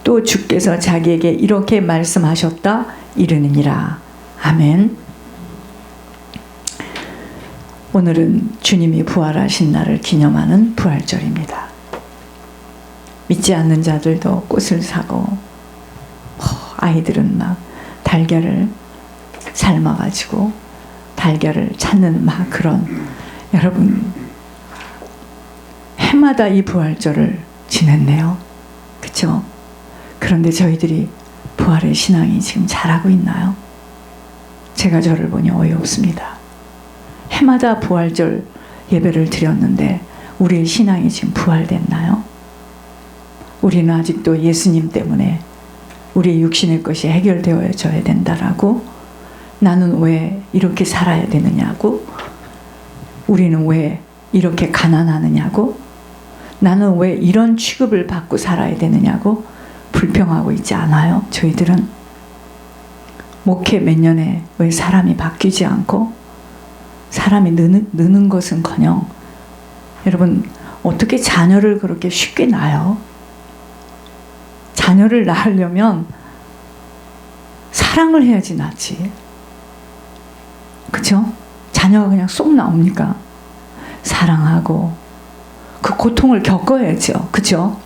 또 주께서 자기에게 이렇게 말씀하셨다 이르느니라. 아멘. 오늘은 주님이 부활하신 날을 기념하는 부활절입니다. 믿지 않는 자들도 꽃을 사고 아이들은 막 달걀을 삶아가지고 달걀을 찾는 막 그런, 여러분 해마다 이 부활절을 지냈네요. 그쵸? 그런데 저희들이 부활의 신앙이 지금 잘하고 있나요? 제가 저를 보니 어이없습니다. 해마다 부활절 예배를 드렸는데 우리의 신앙이 지금 부활됐나요? 우리는 아직도 예수님 때문에 우리의 육신의 것이 해결되어져야 된다라고, 나는 왜 이렇게 살아야 되느냐고, 우리는 왜 이렇게 가난하느냐고, 나는 왜 이런 취급을 받고 살아야 되느냐고 불평하고 있지 않아요? 저희들은 목회 몇 년에 왜 사람이 바뀌지 않고, 사람이 느는 것은커녕, 여러분 어떻게 자녀를 그렇게 쉽게 낳아요? 자녀를 낳으려면 사랑을 해야지 낳지. 그쵸? 자녀가 그냥 쏙 나옵니까? 사랑하고 그 고통을 겪어야죠. 그쵸?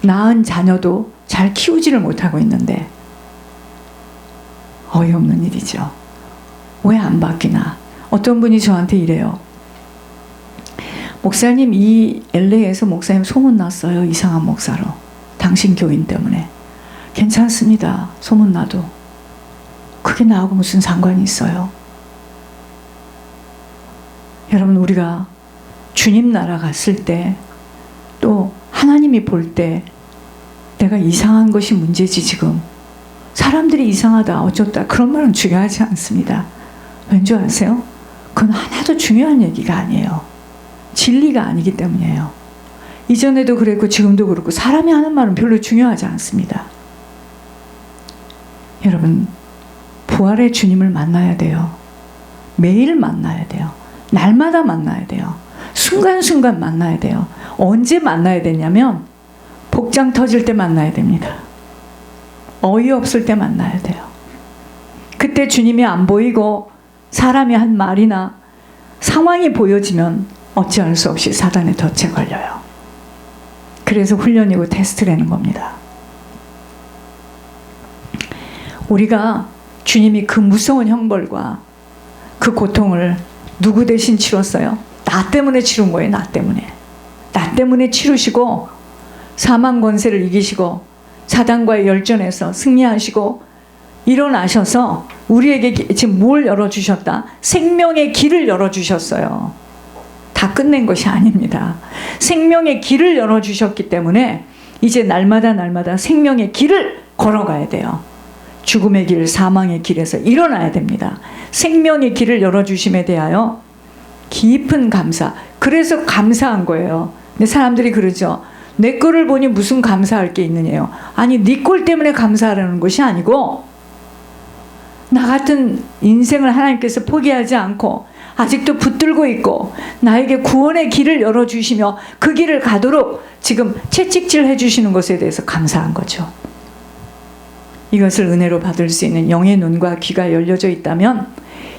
낳은 자녀도 잘 키우지를 못하고 있는데 어이없는 일이죠. 왜 안 바뀌나? 어떤 분이 저한테 이래요. 목사님, 이 LA에서 목사님 소문났어요. 이상한 목사로. 당신 교인 때문에. 괜찮습니다. 소문나도. 그게 나하고 무슨 상관이 있어요? 여러분, 우리가 주님 나라 갔을 때, 또 하나님이 볼 때 내가 이상한 것이 문제지. 지금 사람들이 이상하다 어쩌다 그런 말은 중요하지 않습니다. 왠지 아세요? 그건 하나도 중요한 얘기가 아니에요. 진리가 아니기 때문이에요. 이전에도 그랬고 지금도 그렇고 사람이 하는 말은 별로 중요하지 않습니다. 여러분, 부활의 주님을 만나야 돼요. 매일 만나야 돼요. 날마다 만나야 돼요. 순간순간 만나야 돼요. 언제 만나야 되냐면 복장 터질 때 만나야 됩니다. 어이없을 때 만나야 돼요. 그때 주님이 안 보이고 사람이 한 말이나 상황이 보여지면 어찌할 수 없이 사단의 덫에 걸려요. 그래서 훈련이고 테스트라는 겁니다. 우리가 주님이 그 무서운 형벌과 그 고통을 누구 대신 치렀어요? 나 때문에 치른 거예요. 나 때문에. 나 때문에 치르시고 사망 권세를 이기시고 사단과의 열전에서 승리하시고 일어나셔서 우리에게 지금 뭘 열어주셨다? 생명의 길을 열어주셨어요. 다 끝낸 것이 아닙니다. 생명의 길을 열어주셨기 때문에 이제 날마다 생명의 길을 걸어가야 돼요. 죽음의 길, 사망의 길에서 일어나야 됩니다. 생명의 길을 열어주심에 대하여 깊은 감사. 그래서 감사한 거예요. 근데 사람들이 그러죠. 내 꼴을 보니 무슨 감사할 게 있느냐요. 아니, 네 꼴 때문에 감사하라는 것이 아니고, 나 같은 인생을 하나님께서 포기하지 않고 아직도 붙들고 있고 나에게 구원의 길을 열어주시며 그 길을 가도록 지금 채찍질 해주시는 것에 대해서 감사한 거죠. 이것을 은혜로 받을 수 있는 영의 눈과 귀가 열려져 있다면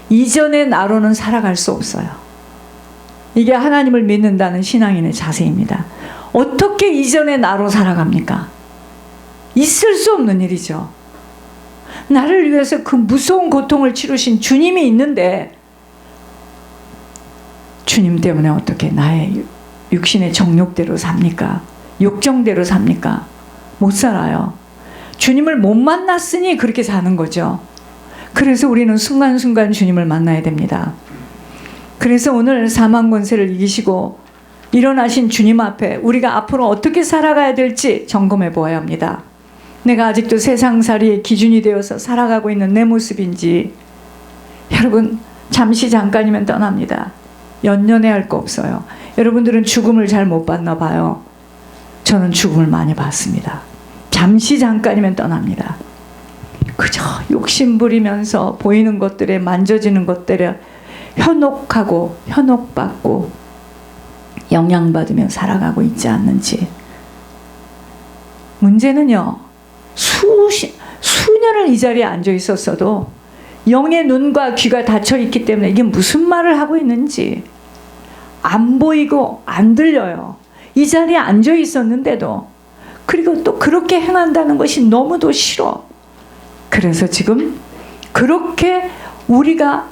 이전의 나로는 살아갈 수 없어요. 이게 하나님을 믿는다는 신앙인의 자세입니다. 어떻게 이전의 나로 살아갑니까? 있을 수 없는 일이죠. 나를 위해서 그 무서운 고통을 치르신 주님이 있는데 주님 때문에 어떻게 나의 육신의 정욕대로 삽니까? 욕정대로 삽니까? 못 살아요. 주님을 못 만났으니 그렇게 사는 거죠. 그래서 우리는 순간순간 주님을 만나야 됩니다. 그래서 오늘 사망 권세를 이기시고 일어나신 주님 앞에 우리가 앞으로 어떻게 살아가야 될지 점검해 보아야 합니다. 내가 아직도 세상살이의 기준이 되어서 살아가고 있는 내 모습인지. 여러분, 잠시 잠깐이면 떠납니다. 연연해할 거 없어요. 여러분들은 죽음을 잘 못 봤나 봐요. 저는 죽음을 많이 봤습니다. 잠시 잠깐이면 떠납니다. 그저 욕심부리면서 보이는 것들에 만져지는 것들에 현혹하고 현혹받고 영향받으며 살아가고 있지 않는지 문제는요, 수년을 이 자리에 앉아 있었어도 영의 눈과 귀가 닫혀 있기 때문에 이게 무슨 말을 하고 있는지 안 보이고 안 들려요. 이 자리에 앉아 있었는데도. 그리고 또 그렇게 행한다는 것이 너무도 싫어. 그래서 지금 그렇게 우리가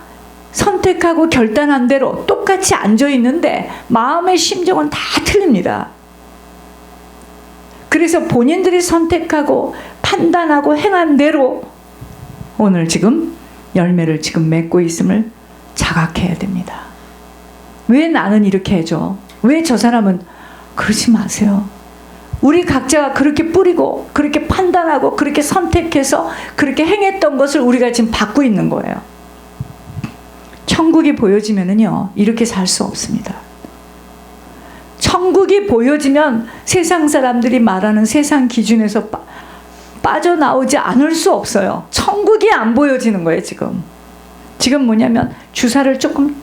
선택하고 결단한 대로 똑같이 앉아 있는데 마음의 심정은 다 틀립니다. 그래서 본인들이 선택하고 판단하고 행한 대로 오늘 지금 열매를 지금 맺고 있음을 자각해야 됩니다. 왜 나는 이렇게 해줘? 왜 저 사람은? 그러지 마세요. 우리 각자가 그렇게 뿌리고 그렇게 판단하고 그렇게 선택해서 그렇게 행했던 것을 우리가 지금 받고 있는 거예요. 천국이 보여지면은요, 이렇게 살 수 없습니다. 천국이 보여지면 세상 사람들이 말하는 세상 기준에서 빠져나오지 않을 수 없어요. 천국이 안 보여지는 거예요, 지금. 지금 뭐냐면 주사를 조금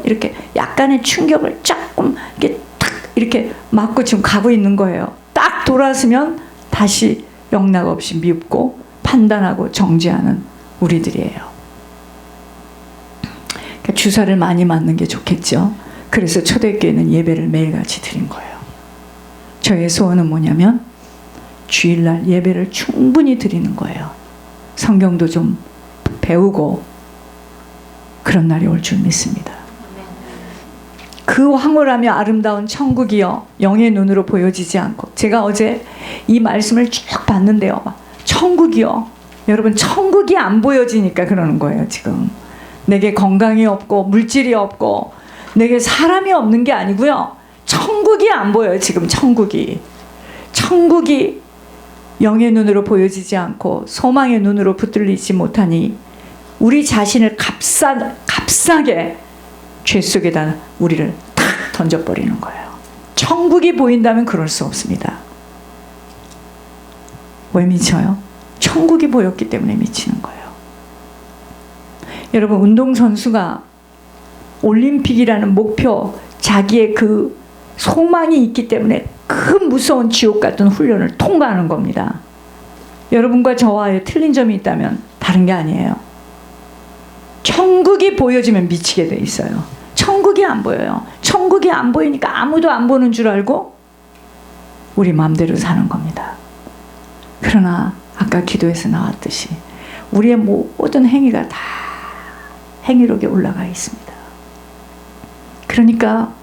이렇게 약간의 충격을 조금 이렇게 탁 이렇게 맞고 지금 가고 있는 거예요. 딱 돌아서면 다시 영락 없이 밉고 판단하고 정죄하는 우리들이에요. 그러니까 주사를 많이 맞는 게 좋겠죠. 그래서 초대교회는 예배를 매일같이 드린 거예요. 저의 소원은 뭐냐면 주일날 예배를 충분히 드리는 거예요. 성경도 좀 배우고 그런 날이 올 줄 믿습니다. 그 황홀하며 아름다운 천국이요, 영의 눈으로 보여지지 않고. 제가 어제 이 말씀을 쭉 봤는데요, 천국이요, 여러분 천국이 안 보여지니까 그러는 거예요. 지금 내게 건강이 없고 물질이 없고 내게 사람이 없는 게 아니고요, 천국이 안 보여요. 지금 천국이 영의 눈으로 보여지지 않고 소망의 눈으로 붙들리지 못하니 우리 자신을 값싸게 죄 속에다 우리를 탁 던져버리는 거예요. 천국이 보인다면 그럴 수 없습니다. 왜 미쳐요? 천국이 보였기 때문에 미치는 거예요. 여러분, 운동선수가 올림픽이라는 목표, 자기의 그 소망이 있기 때문에 그 무서운 지옥 같은 훈련을 통과하는 겁니다. 여러분과 저와의 틀린 점이 있다면 다른 게 아니에요. 천국이 보여지면 미치게 돼 있어요. 천국이 안 보여요. 천국이 안 보이니까 아무도 안 보는 줄 알고 우리 마음대로 사는 겁니다. 그러나 아까 기도에서 나왔듯이 우리의 모든 행위가 다 행위록에 올라가 있습니다. 그러니까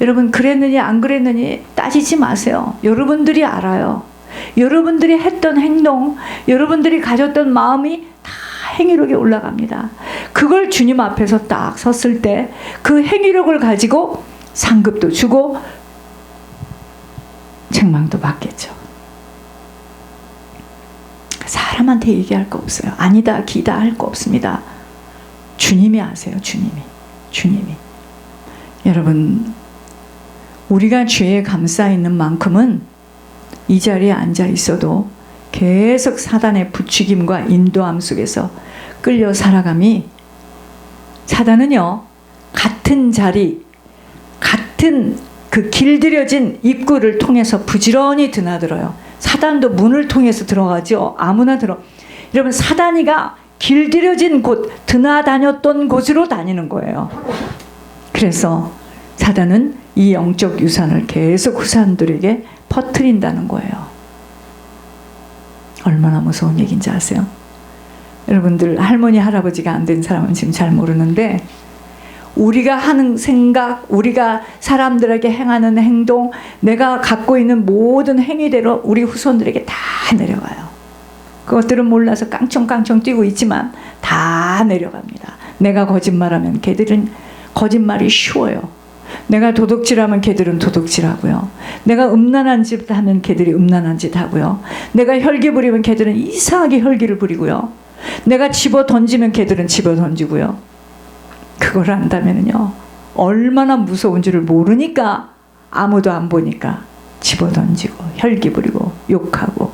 여러분, 그랬느니 안 그랬느니 따지지 마세요. 여러분들이 알아요. 여러분들이 했던 행동, 여러분들이 가졌던 마음이 다 행위록에 올라갑니다. 그걸 주님 앞에서 딱 섰을 때 그 행위록을 가지고 상급도 주고 책망도 받겠죠. 사람한테 얘기할 거 없어요. 아니다 기다 할 거 없습니다. 주님이 아세요. 주님이. 여러분, 우리가 죄에 감싸 있는 만큼은 이 자리에 앉아 있어도 계속 사단의 부추김과 인도함 속에서 끌려 살아감이, 사단은요, 같은 자리, 같은 그 길들여진 입구를 통해서 부지런히 드나들어요. 사단도 문을 통해서 들어가죠. 아무나 여러분, 사단이가 길들여진 곳, 드나다녔던 곳으로 다니는 거예요. 그래서 사단은 이 영적 유산을 계속 후사들에게 퍼뜨린다는 거예요. 얼마나 무서운 얘기인지 아세요? 여러분들, 할머니 할아버지가 안 된 사람은 지금 잘 모르는데, 우리가 하는 생각, 우리가 사람들에게 행하는 행동, 내가 갖고 있는 모든 행위대로 우리 후손들에게 다 내려가요. 그것들은 몰라서 깡총깡총 뛰고 있지만 다 내려갑니다. 내가 거짓말하면 걔들은 거짓말이 쉬워요. 내가 도둑질하면 걔들은 도둑질하고요. 내가 음란한 짓 하면 걔들이 음란한 짓 하고요. 내가 혈기 부리면 걔들은 이상하게 혈기를 부리고요. 내가 집어 던지면 걔들은 집어 던지고요. 그걸 안다면요, 얼마나 무서운지를 모르니까, 아무도 안 보니까 집어 던지고 혈기 부리고 욕하고,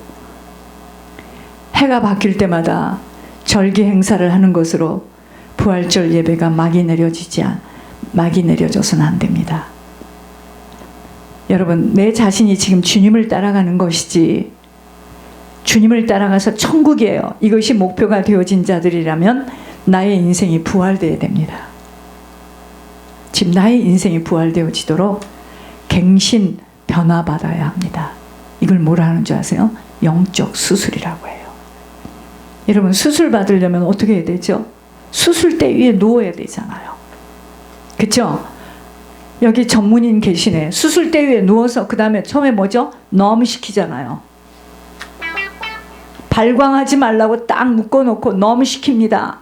해가 바뀔 때마다 절기 행사를 하는 것으로 부활절 예배가 막이 내려져서는 안 됩니다. 여러분, 내 자신이 지금 주님을 따라가는 것이지 주님을 따라가서 천국이에요. 이것이 목표가 되어진 자들이라면 나의 인생이 부활되어야 됩니다. 지금 나의 인생이 부활되어지도록 갱신 변화받아야 합니다. 이걸 뭐라 하는 줄 아세요? 영적 수술이라고 해요. 여러분, 수술 받으려면 어떻게 해야 되죠? 수술대 위에 누워야 되잖아요. 그렇죠? 여기 전문인 계시네. 수술대 위에 누워서 그 다음에 처음에 뭐죠? 넘시키잖아요. 발광하지 말라고 딱 묶어놓고 넘시킵니다.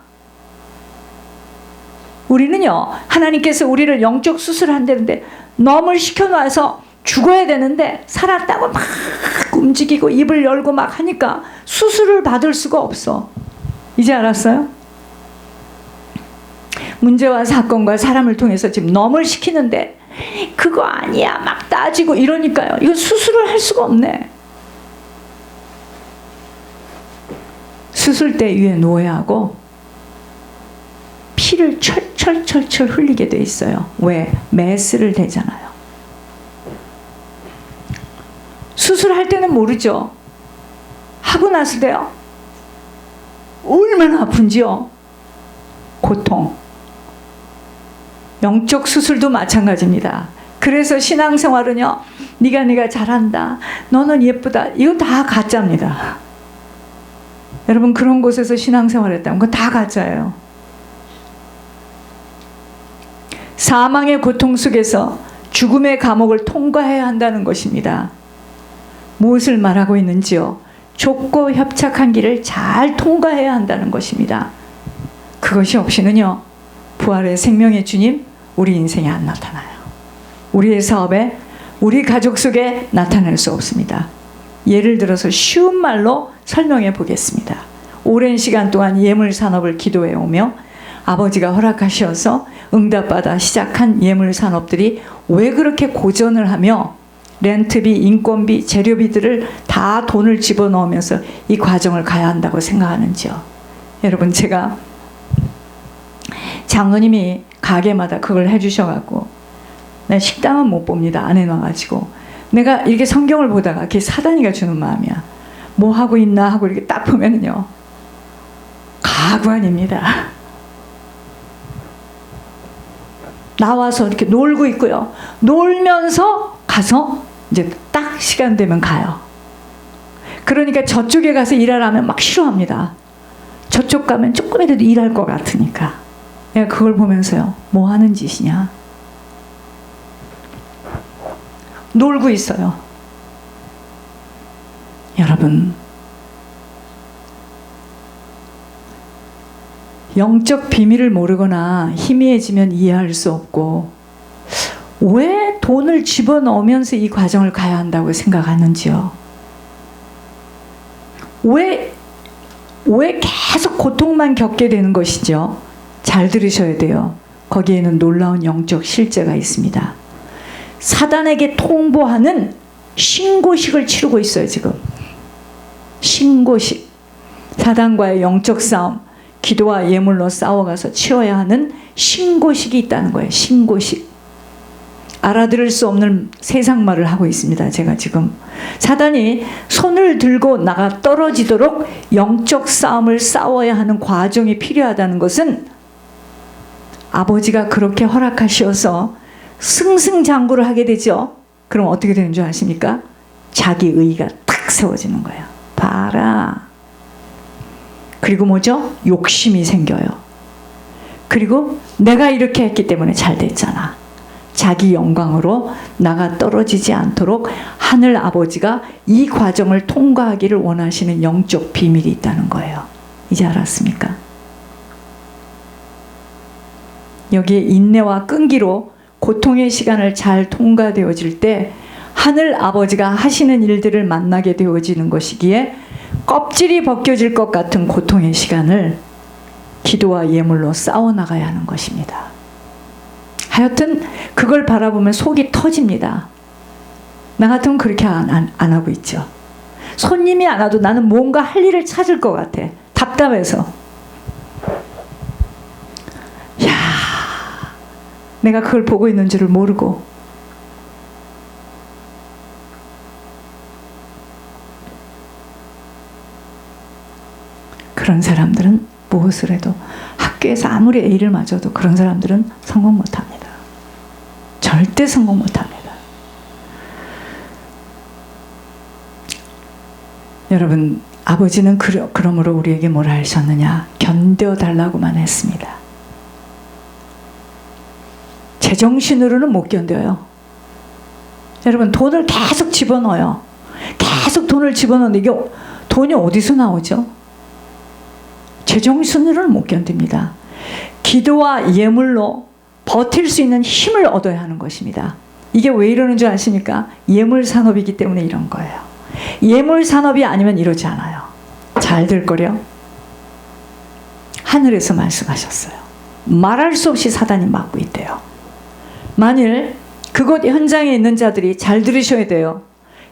우리는요, 하나님께서 우리를 영적 수술을 한다는데 넘을 시켜놔서 죽어야 되는데 살았다고 막 움직이고 입을 열고 막 하니까 수술을 받을 수가 없어. 이제 알았어요? 문제와 사건과 사람을 통해서 지금 넘을 시키는데 그거 아니야 막 따지고 이러니까요. 이거 수술을 할 수가 없네. 수술대 위에 누워야 하고 피를 철철철철 흘리게 돼 있어요. 왜? 메스를 대잖아요. 수술할 때는 모르죠. 하고 났을 때요, 얼마나 아픈지요. 고통. 영적 수술도 마찬가지입니다. 그래서 신앙생활은요, 네가 잘한다, 너는 예쁘다, 이건 다 가짜입니다. 여러분, 그런 곳에서 신앙생활 했다면 그건 다 가짜예요. 사망의 고통 속에서 죽음의 감옥을 통과해야 한다는 것입니다. 무엇을 말하고 있는지요? 좁고 협착한 길을 잘 통과해야 한다는 것입니다. 그것이 없이는요, 부활의 생명의 주님, 우리 인생에 안 나타나요. 우리의 사업에, 우리 가족 속에 나타날 수 없습니다. 예를 들어서 쉬운 말로 설명해 보겠습니다. 오랜 시간 동안 예물산업을 기도해 오며 아버지가 허락하셔서 응답받아 시작한 예물산업들이 왜 그렇게 고전을 하며 렌트비, 인건비, 재료비들을 다 돈을 집어넣으면서 이 과정을 가야 한다고 생각하는지요? 여러분, 제가 장로님이 가게마다 그걸 해주셔갖고 내 식당은 못 봅니다. 안 해놔가지고 내가 이렇게 성경을 보다가 그게 사단이가 주는 마음이야. 뭐 하고 있나 하고 이렇게 딱 보면요, 가관입니다. 나와서 이렇게 놀고 있고요. 놀면서 가서 이제 딱 시간 되면 가요. 그러니까 저쪽에 가서 일하라면 막 싫어합니다. 저쪽 가면 조금이라도 일할 것 같으니까. 내가 그걸 보면서요, 뭐 하는 짓이냐? 놀고 있어요. 여러분, 영적 비밀을 모르거나 희미해지면 이해할 수 없고, 왜 돈을 집어넣으면서 이 과정을 가야 한다고 생각하는지요? 왜 계속 고통만 겪게 되는 것이죠? 잘 들으셔야 돼요. 거기에는 놀라운 영적 실제가 있습니다. 사단에게 통보하는 신고식을 치르고 있어요, 지금. 신고식. 사단과의 영적 싸움, 기도와 예물로 싸워가서 치러야 하는 신고식이 있다는 거예요. 신고식. 알아들을 수 없는 세상 말을 하고 있습니다. 제가 지금 사단이 손을 들고 나가 떨어지도록 영적 싸움을 싸워야 하는 과정이 필요하다는 것은 아버지가 그렇게 허락하셔서 승승장구를 하게 되죠. 그럼 어떻게 되는 줄 아십니까? 자기 의의가 탁 세워지는 거예요. 봐라. 그리고 뭐죠? 욕심이 생겨요. 그리고 내가 이렇게 했기 때문에 잘 됐잖아. 자기 영광으로 나가 떨어지지 않도록 하늘 아버지가 이 과정을 통과하기를 원하시는 영적 비밀이 있다는 거예요. 이제 알았습니까? 여기에 인내와 끈기로 고통의 시간을 잘 통과되어질 때 하늘 아버지가 하시는 일들을 만나게 되어지는 것이기에 껍질이 벗겨질 것 같은 고통의 시간을 기도와 예물로 싸워나가야 하는 것입니다. 하여튼 그걸 바라보면 속이 터집니다. 나 같으면 그렇게 안 하고 있죠. 손님이 안 와도 나는 뭔가 할 일을 찾을 것 같아. 답답해서. 야, 내가 그걸 보고 있는 줄을 모르고. 그런 사람들은 무엇을 해도, 학교에서 아무리 A를 맞아도 그런 사람들은 성공 못합니다. 절대 성공 못합니다. 여러분, 아버지는 그러므로 우리에게 뭐라 하셨느냐? 견뎌달라고만 했습니다. 제정신으로는 못 견뎌요. 여러분, 돈을 계속 집어넣어요. 계속 돈을 집어넣는데 이게 돈이 어디서 나오죠? 제정신으로는 못 견딥니다. 기도와 예물로 버틸 수 있는 힘을 얻어야 하는 것입니다. 이게 왜 이러는 줄 아십니까? 예물 산업이기 때문에 이런 거예요. 예물 산업이 아니면 이러지 않아요. 잘 될 거려. 하늘에서 말씀하셨어요. 말할 수 없이 사단이 막고 있대요. 만일 그곳 현장에 있는 자들이 잘 들으셔야 돼요.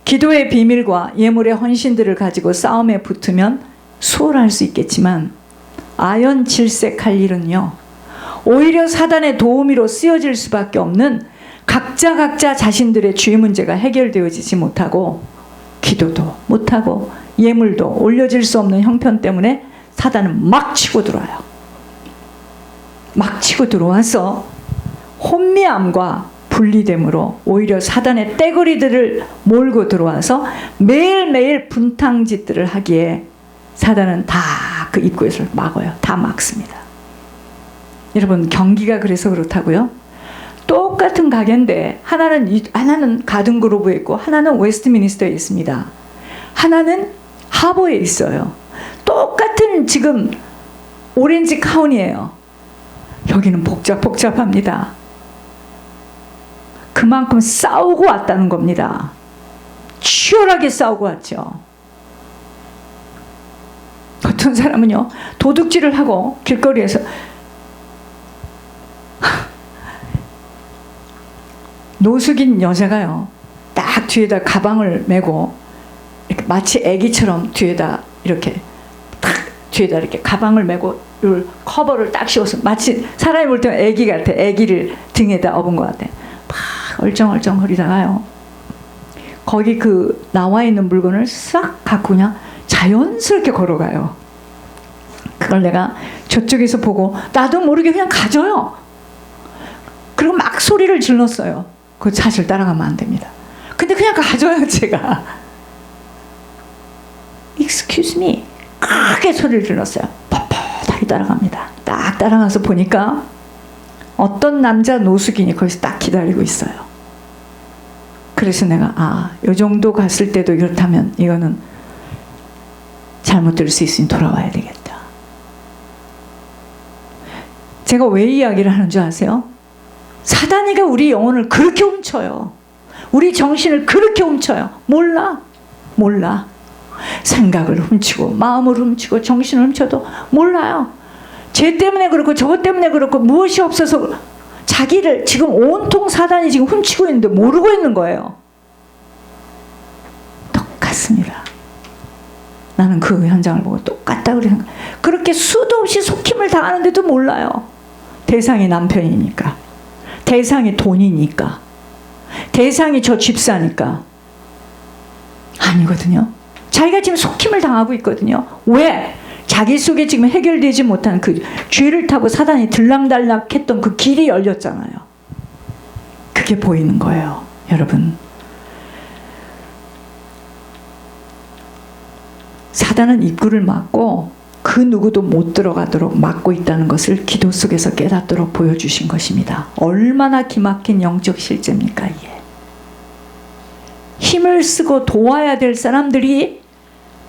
기도의 비밀과 예물의 헌신들을 가지고 싸움에 붙으면 수월할 수 있겠지만 아연칠색할 일은요, 오히려 사단의 도우미로 쓰여질 수밖에 없는 각자 자신들의 죄 문제가 해결되어지지 못하고, 기도도 못하고 예물도 올려질 수 없는 형편 때문에 사단은 막 치고 들어와요. 막 치고 들어와서 혼미함과 분리됨으로 오히려 사단의 떼거리들을 몰고 들어와서 매일매일 분탕짓들을 하기에 사단은 다 그 입구에서 막아요. 다 막습니다. 여러분, 경기가 그래서 그렇다고요? 똑같은 가게인데 하나는 가든그로브에 있고 하나는 웨스트미니스터에 있습니다. 하나는 하버에 있어요. 똑같은 지금 오렌지 카운티예요. 여기는 복잡합니다. 그만큼 싸우고 왔다는 겁니다. 치열하게 싸우고 왔죠. 어떤 사람은요, 도둑질을 하고 길거리에서 노숙인 여자가요, 딱 뒤에다 가방을 메고 이렇게 마치 애기처럼 뒤에다 이렇게 가방을 메고 커버를 딱 씌워서 마치 사람이 볼 때는 애기 같아. 애기를 등에다 업은 것 같아. 막 얼쩡얼쩡거리다가요, 거기 그 나와 있는 물건을 싹 갖고 그냥 자연스럽게 걸어가요. 그걸 내가 저쪽에서 보고 나도 모르게 그냥 가져요. 그리고 막 소리를 질렀어요. 그 사실 따라가면 안 됩니다. 근데 그냥 가져요, 제가. Excuse me. 크게 소리를 질렀어요. 뻣뻣하게 따라갑니다. 딱 따라가서 보니까 어떤 남자 노숙인이 거기서 딱 기다리고 있어요. 그래서 내가 이 정도 갔을 때도 이렇다면 이거는 잘못 들을 수 있으니 돌아와야 되겠다. 제가 왜 이야기를 하는 줄 아세요? 사단이가 우리 영혼을 그렇게 훔쳐요. 우리 정신을 그렇게 훔쳐요. 몰라. 생각을 훔치고 마음을 훔치고 정신을 훔쳐도 몰라요. 죄 때문에 그렇고 저것 때문에 그렇고 무엇이 없어서 자기를 지금 온통 사단이 지금 훔치고 있는데 모르고 있는 거예요. 똑같습니다. 나는 그 현장을 보고 똑같다 그러는 거예요. 그렇게 수도 없이 속임을 당하는데도 몰라요. 대상이 남편이니까, 대상이 돈이니까, 대상이 저 집사니까. 아니거든요. 자기가 지금 속임을 당하고 있거든요. 왜? 자기 속에 지금 해결되지 못한 그 죄를 타고 사단이 들락달락했던 그 길이 열렸잖아요. 그게 보이는 거예요, 여러분. 사단은 입구를 막고 그 누구도 못 들어가도록 막고 있다는 것을 기도 속에서 깨닫도록 보여주신 것입니다. 얼마나 기막힌 영적 실제입니까, 이게. 힘을 쓰고 도와야 될 사람들이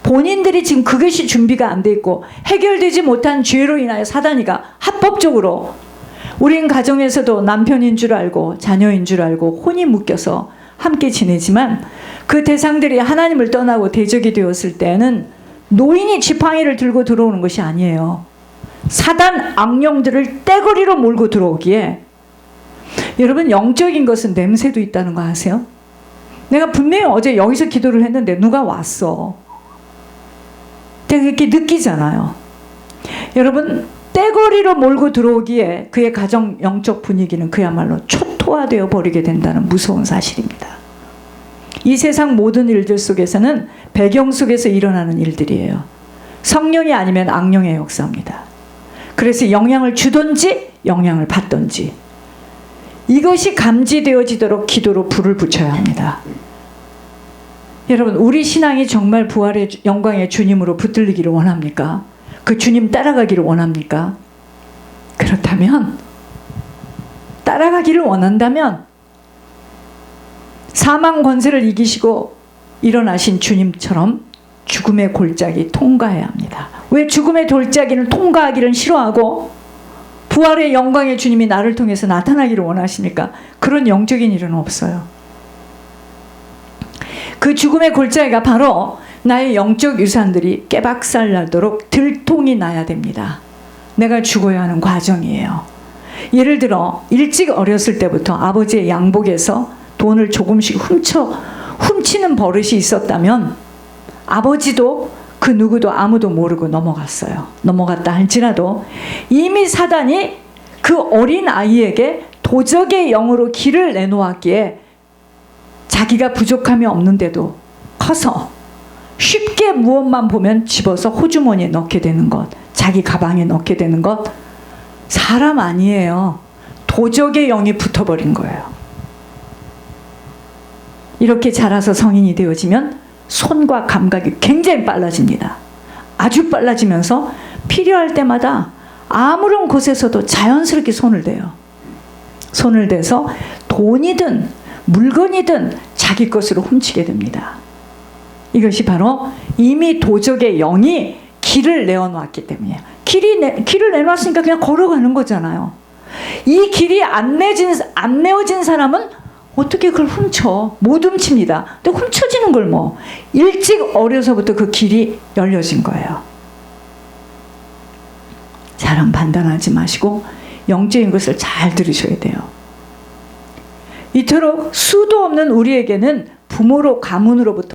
본인들이 지금 그것이 준비가 안 돼 있고 해결되지 못한 죄로 인하여 사단이가 합법적으로, 우린 가정에서도 남편인 줄 알고 자녀인 줄 알고 혼이 묶여서 함께 지내지만 그 대상들이 하나님을 떠나고 대적이 되었을 때는 노인이 지팡이를 들고 들어오는 것이 아니에요. 사단 악령들을 떼거리로 몰고 들어오기에, 여러분, 영적인 것은 냄새도 있다는 거 아세요? 내가 분명히 어제 여기서 기도를 했는데 누가 왔어. 내가 그렇게 느끼잖아요. 여러분, 떼거리로 몰고 들어오기에 그의 가정 영적 분위기는 그야말로 초토화되어 버리게 된다는 무서운 사실입니다. 이 세상 모든 일들 속에서는 배경 속에서 일어나는 일들이에요. 성령이 아니면 악령의 역사입니다. 그래서 영향을 주든지 영향을 받든지 이것이 감지되어지도록 기도로 불을 붙여야 합니다. 여러분, 우리 신앙이 정말 부활의 영광의 주님으로 붙들리기를 원합니까? 그 주님 따라가기를 원합니까? 그렇다면, 따라가기를 원한다면 사망 권세를 이기시고 일어나신 주님처럼 죽음의 골짜기 통과해야 합니다. 왜 죽음의 골짜기를 통과하기를 싫어하고 부활의 영광의 주님이 나를 통해서 나타나기를 원하십니까? 그런 영적인 일은 없어요. 그 죽음의 골짜기가 바로 나의 영적 유산들이 깨박살 나도록 들통이 나야 됩니다. 내가 죽어야 하는 과정이에요. 예를 들어 일찍 어렸을 때부터 아버지의 양복에서 돈을 조금씩 훔치는 버릇이 있었다면 아버지도 그 누구도 아무도 모르고 넘어갔어요. 넘어갔다 할지라도 이미 사단이 그 어린 아이에게 도적의 영으로 길을 내놓았기에 자기가 부족함이 없는데도 커서 쉽게 무엇만 보면 집어서 호주머니에 넣게 되는 것, 자기 가방에 넣게 되는 것, 사람 아니에요. 도적의 영이 붙어버린 거예요. 이렇게 자라서 성인이 되어지면 손과 감각이 굉장히 빨라집니다. 아주 빨라지면서 필요할 때마다 아무런 곳에서도 자연스럽게 손을 대요. 손을 대서 돈이든 물건이든 자기 것으로 훔치게 됩니다. 이것이 바로 이미 도적의 영이 길을 내어놨기 때문이에요. 길을 내놨으니까 그냥 걸어가는 거잖아요. 이 길이 안 내어진 사람은 어떻게 그걸 훔쳐? 못 훔칩니다. 근데 훔쳐지는 걸 뭐. 일찍 어려서부터 그 길이 열려진 거예요. 사람 판단하지 마시고 영적인 것을 잘 들으셔야 돼요. 이토록 수도 없는 우리에게는 부모로 가문으로부터